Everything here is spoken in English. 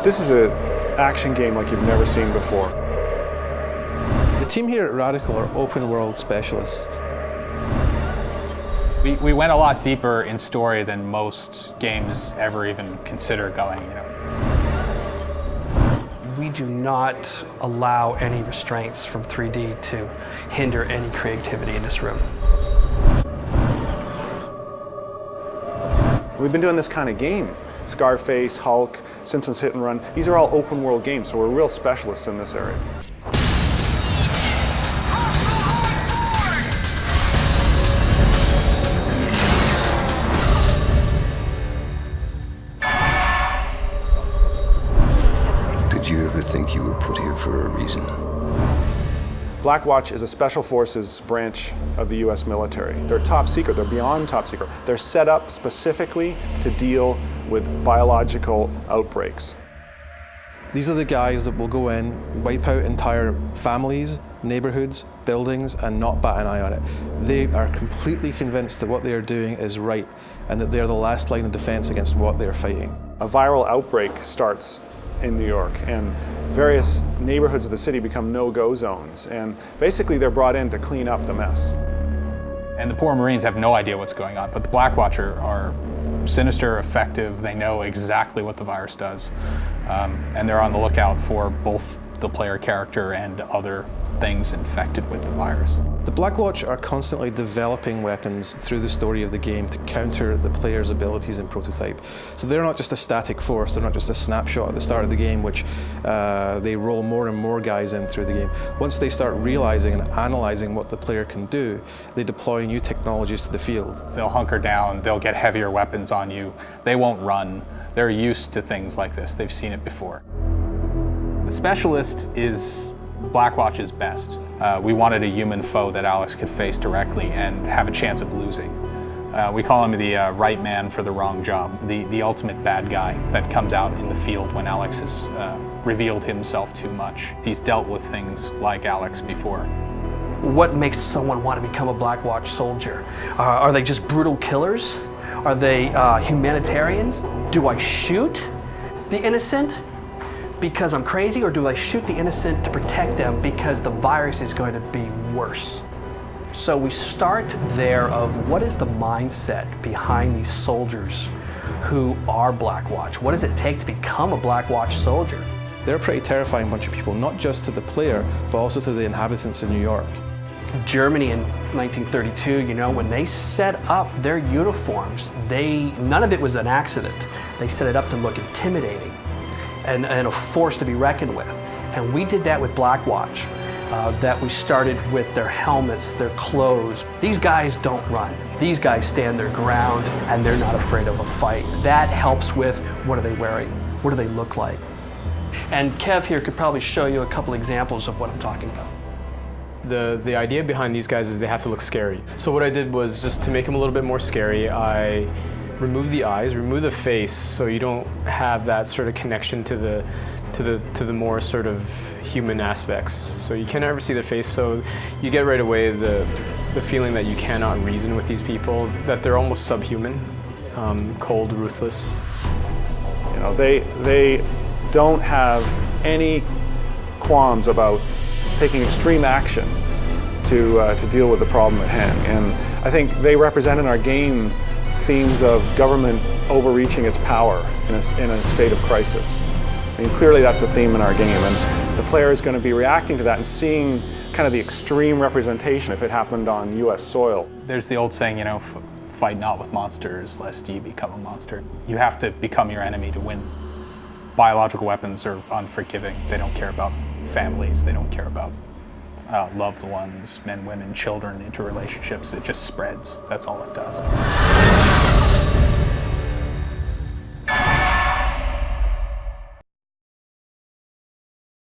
This is an action game like you've never seen before. The team here at Radical are open world specialists. We went a lot deeper in story than most games ever even consider going. We do not allow any restraints from 3D to hinder any creativity in this room. We've been doing this kind of game. Scarface, Hulk, Simpsons Hit and Run. These are all open world games, so we're real specialists in this area. Did you ever think you were put here for a reason? Blackwatch is a special forces branch of the US military. They're top secret, they're beyond top secret. They're set up specifically to deal with biological outbreaks. These are the guys that will go in, wipe out entire families, neighborhoods, buildings, and not bat an eye on it. They are completely convinced that what they are doing is right and that they're the last line of defense against what they're fighting. A viral outbreak starts in New York, and various neighborhoods of the city become no-go zones, and basically they're brought in to clean up the mess. And the poor Marines have no idea what's going on, but the Blackwatch are sinister, effective, they know exactly what the virus does, and they're on the lookout for both the player character and other things infected with the virus. The Blackwatch are constantly developing weapons through the story of the game to counter the player's abilities in prototype. So they're not just a static force, they're not just a snapshot at the start of the game which they roll more and more guys in through the game. Once they start realizing and analyzing what the player can do, they deploy new technologies to the field. They'll hunker down, they'll get heavier weapons on you, they won't run. They're used to things like this, they've seen it before. The Specialist is Blackwatch's best. We wanted a human foe that Alex could face directly and have a chance of losing. We call him the right man for the wrong job, the ultimate bad guy that comes out in the field when Alex has revealed himself too much. He's dealt with things like Alex before. What makes someone want to become a Blackwatch soldier? Are they just brutal killers? Are they humanitarians? Do I shoot the innocent because I'm crazy, or do I shoot the innocent to protect them because the virus is going to be worse? So we start there of what is the mindset behind these soldiers who are Blackwatch? What does it take to become a Blackwatch soldier? They're a pretty terrifying bunch of people, not just to the player, but also to the inhabitants of New York. Germany in 1932, you know, when they set up their uniforms, none of it was an accident. They set it up to look intimidating and a force to be reckoned with. And we did that with Blackwatch, that we started with their helmets, their clothes. These guys don't run. These guys stand their ground and they're not afraid of a fight. That helps with what are they wearing? What do they look like? And Kev here could probably show you a couple examples of what I'm talking about. The idea behind these guys is they have to look scary. So what I did was, just to make them a little bit more scary, I removed the eyes, removed the face, so you don't have that sort of connection to the more sort of human aspects. So you can't ever see their face, so you get right away the feeling that you cannot reason with these people, that they're almost subhuman, cold, ruthless. You know, they don't have any qualms about taking extreme action to deal with the problem at hand. And I think they represent in our game themes of government overreaching its power in a state of crisis. I mean, clearly that's a theme in our game, and the player is going to be reacting to that and seeing kind of the extreme representation if it happened on US soil. There's the old saying, you know, fight not with monsters lest ye become a monster. You have to become your enemy to win. Biological weapons are unforgiving. They don't care about families, they don't care about loved ones, men, women, children, interrelationships. It just spreads. That's all it does.